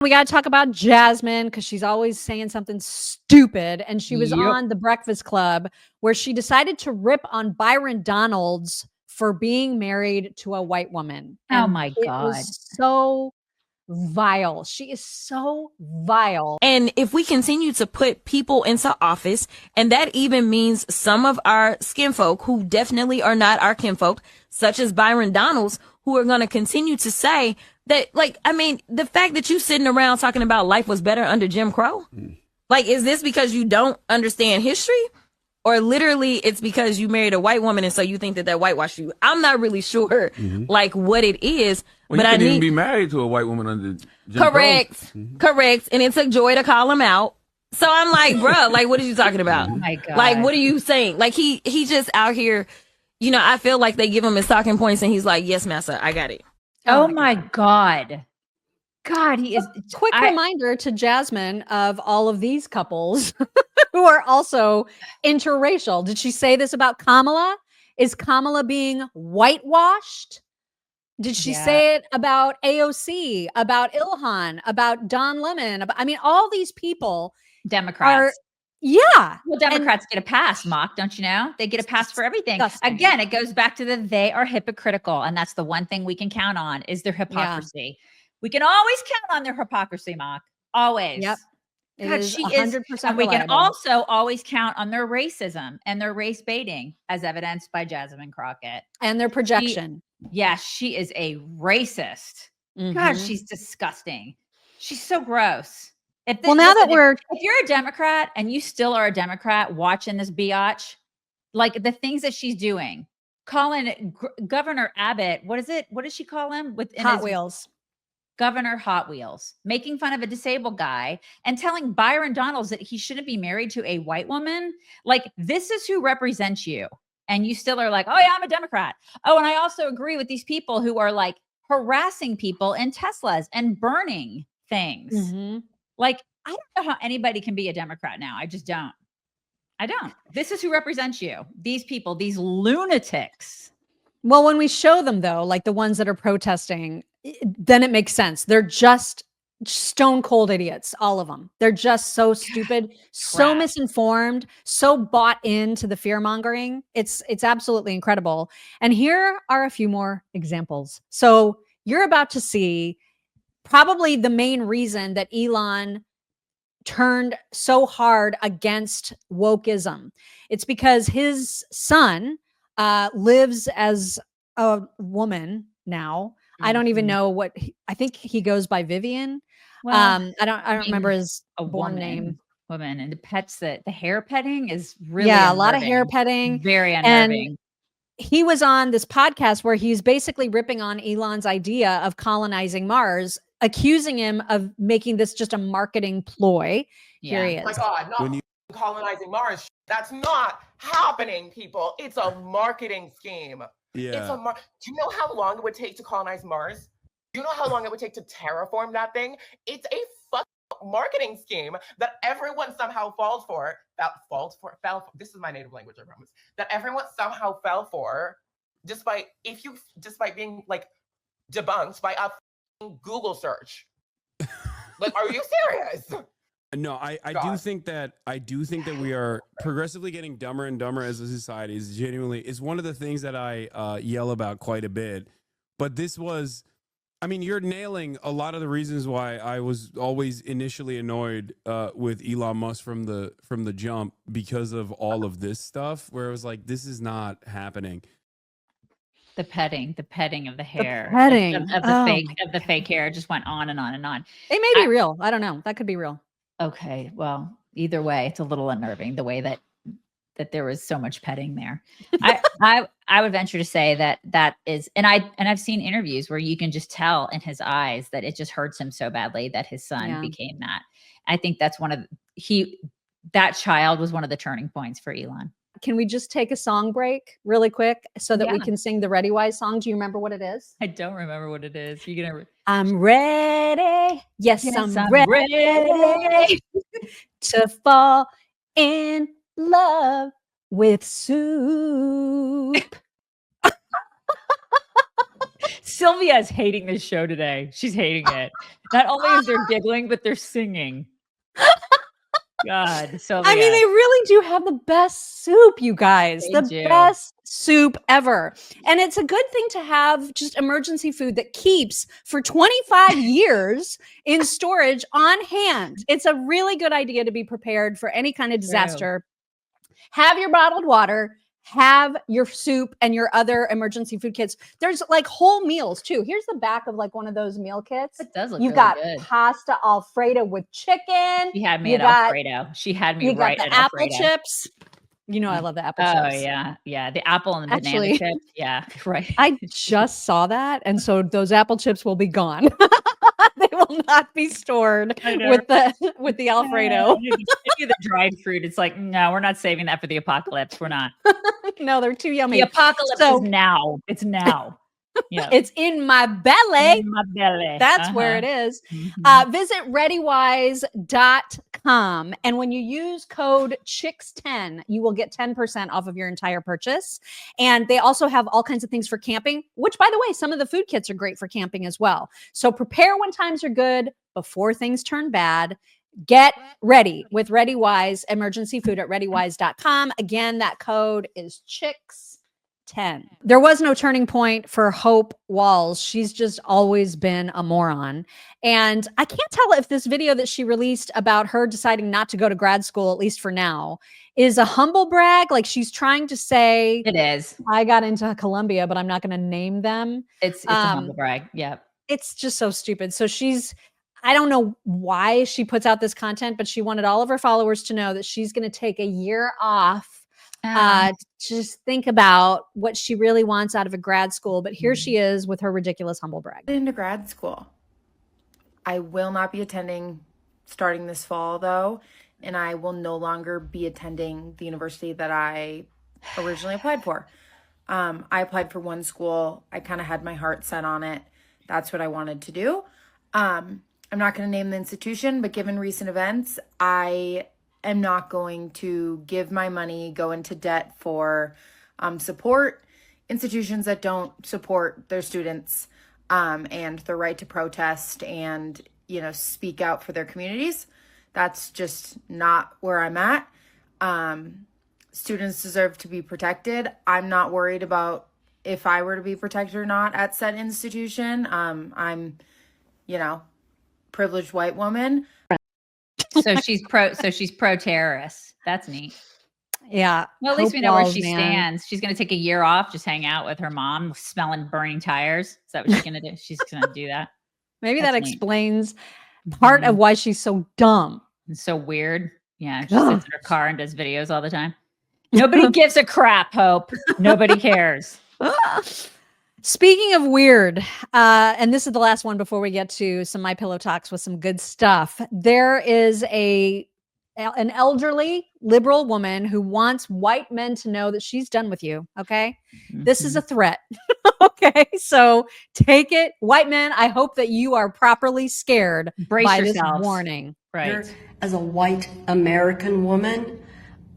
We got to talk about Jasmine because she's always saying something stupid. And she was Yep. on The Breakfast Club where she decided to rip on Byron Donalds for being married to a white woman. Oh And my it God. was so vile. She is so vile. And if we continue to put people into office, and that even means some of our skin folk who definitely are not our kinfolk, such as Byron Donalds, who are going to continue to say that, like, I mean, the fact that you sitting around talking about life was better under Jim Crow, like, is this because you don't understand history? Or literally it's because you married a white woman and so you think that whitewashed you. I'm not really sure, like, what it is. Well, but you I couldn't need even be married to a white woman under Jim correct, Crow. correct. And it took Joy to call him out. So I'm like, bruh, like, what are you talking about? Oh my God. Like, what are you saying? Like, he just out here, you know, I feel like they give him his talking points and he's like, yes, massa, I got it. Oh my God. God, he is. Quick reminder to Jasmine of all of these couples who are also interracial. Did she say this about Kamala? Is Kamala being whitewashed? Did she say it about AOC, about Ilhan, about Don Lemon? I mean, all these people Democrats. Well, Democrats get a pass, Mock, don't you know? They get a pass for everything. Disgusting. Again, it goes back to they are hypocritical. And that's the one thing we can count on is their hypocrisy. We can always count on their hypocrisy, Mock. Always. Yep. God, she is 100% and we can reliable. also always count on their racism and their race baiting, as evidenced by Jasmine Crockett. And their projection. She is a racist. God, Mhm. she's disgusting. She's so gross. If Well, now that we're if you're a Democrat and you still are a Democrat watching this biatch, like the things that she's doing, calling Governor Abbott, what is it? What does she call him? Hot Wheels. Governor Hot Wheels, making fun of a disabled guy and telling Byron Donalds that he shouldn't be married to a white woman. Like, this is who represents you. And you still are like, oh yeah, I'm a Democrat. Oh, and I also agree with these people who are like harassing people in Teslas and burning things. Like, I don't know how anybody can be a Democrat now. I just don't. I don't. This is who represents you. These people, these lunatics. Well, when we show them, though, like the ones that are protesting, then it makes sense. They're just stone cold idiots, all of them. They're just so stupid, so misinformed, so bought into the fear mongering. It's absolutely incredible. And here are a few more examples. So you're about to see probably the main reason that Elon turned so hard against wokeism. It's because his son lives as a woman now. I don't even know what I think he goes by Vivian. Well, I don't remember his born name. Woman, and the hair petting is really a lot of hair petting, very unnerving. And he was on this podcast where he's basically ripping on Elon's idea of colonizing Mars, accusing him of making this just a marketing ploy. Here he is. Oh my God, not colonizing Mars. That's not happening, people. It's a marketing scheme. Yeah. Do you know how long it would take to colonize Mars? Do you know how long it would take to terraform that thing? It's a fucking marketing scheme that everyone somehow falls for. This is my native language, I promise. That everyone somehow fell for, despite being like debunked by a Google search. Like, are you serious? No, I do think that we are progressively getting dumber and dumber as a society. Is one of the things that I yell about quite a bit. But this was, I mean, you're nailing a lot of the reasons why I was always initially annoyed with Elon Musk from the jump, because of all of this stuff where it was like, this is not happening. The petting of the hair, of the fake hair just went on and on and on. It may be real. I don't know. That could be real. Okay, well, either way, it's a little unnerving the way that there was so much petting there. I would venture to say that is, and I've seen interviews where you can just tell in his eyes that it just hurts him so badly that his son became that. I think that's that child was one of the turning points for Elon. Can we just take a song break really quick so that we can sing the Ready Wise song? Do you remember what it is? I don't remember what it is. You're gonna. I'm ready. Yes, I'm ready to fall in love with soup. Sylvia is hating this show today. She's hating it. Not only is there giggling, but they're singing. God, Sylvia. I mean, they really do have the best soup, you guys. They The do. best soup ever. And it's a good thing to have just emergency food that keeps for 25 years in storage on hand. It's a really good idea to be prepared for any kind of disaster. Have your bottled water, have your soup and your other emergency food kits. There's like whole meals too. Here's the back of like one of those meal kits. It does look You've really got good. pasta Alfredo with chicken. She had me You at got- Alfredo. She had me You right got at the apple Alfredo. chips. You know I love the apple Oh chips. yeah. The apple and the Actually- banana chips. Yeah, right. I just saw that, and so those apple chips will be gone. They will not be stored I know. with the Alfredo. Any of the dried fruit. It's like, no, we're not saving that for the apocalypse. We're not. No, they're too yummy. The apocalypse So- is now. It's now. Yeah. It's in my belly. in my belly. That's where it is. Mhm. Visit readywise.com. And when you use code CHICKS10, you will get 10% off of your entire purchase. And they also have all kinds of things for camping, which, by the way, some of the food kits are great for camping as well. So prepare when times are good before things turn bad. Get ready with ReadyWise emergency food at readywise.com. Again, that code is CHICKS10. There was no turning point for Hope Walls. She's just always been a moron. And I can't tell if this video that she released about her deciding not to go to grad school, at least for now, is a humble brag. Like she's trying to say, It is. I got into Columbia, but I'm not going to name them. It's a humble brag. Yeah. It's just so stupid. So I don't know why she puts out this content, but she wanted all of her followers to know that she's going to take a year off to just think about what she really wants out of a grad school. But here she is with her ridiculous humble brag. Into grad school. I will not be attending starting this fall though, and I will no longer be attending the university that I originally applied for. I applied for one school. I kind of had my heart set on it. That's what I wanted to do. I'm not going to name the institution, but given recent events, I am not going to give my money, go into debt for support institutions that don't support their students and their right to protest and, speak out for their communities. That's just not where I'm at. Students deserve to be protected. I'm not worried about if I were to be protected or not at said institution. I'm, privileged white woman. So she's pro-terrorist. That's neat. Yeah. Well, at least Hope we know where Walls, she man. stands. She's going to take a year off, just hang out with her mom, smelling burning tires. Is that what she's going to do? She's going to do that. Maybe That's that neat. explains part of why she's so dumb. It's so weird. Yeah, she sits in her car and does videos all the time. Nobody gives a crap, Hope. Nobody cares. Speaking of weird, and this is the last one before we get to some My Pillow talks with some good stuff. There is an elderly liberal woman who wants white men to know that she's done with you. Okay, this is a threat. Okay, so take it, white men. I hope that you are properly scared Brace by yourselves. this warning. Right. As a white American woman,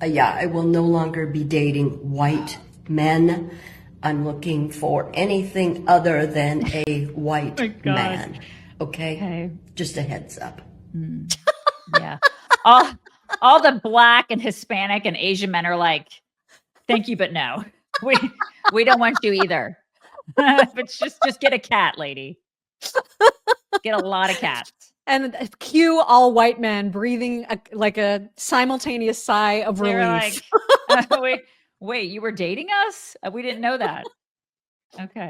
I will no longer be dating white men. I'm looking for anything other than a white man. Okay? Just a heads up. Yeah. All the black and Hispanic and Asian men are like, thank you, but no. We don't want you either. But just get a cat, lady. Get a lot of cats. And cue all white men breathing like a simultaneous sigh of They're relief. like, wait, you were dating us? We didn't know that. Okay.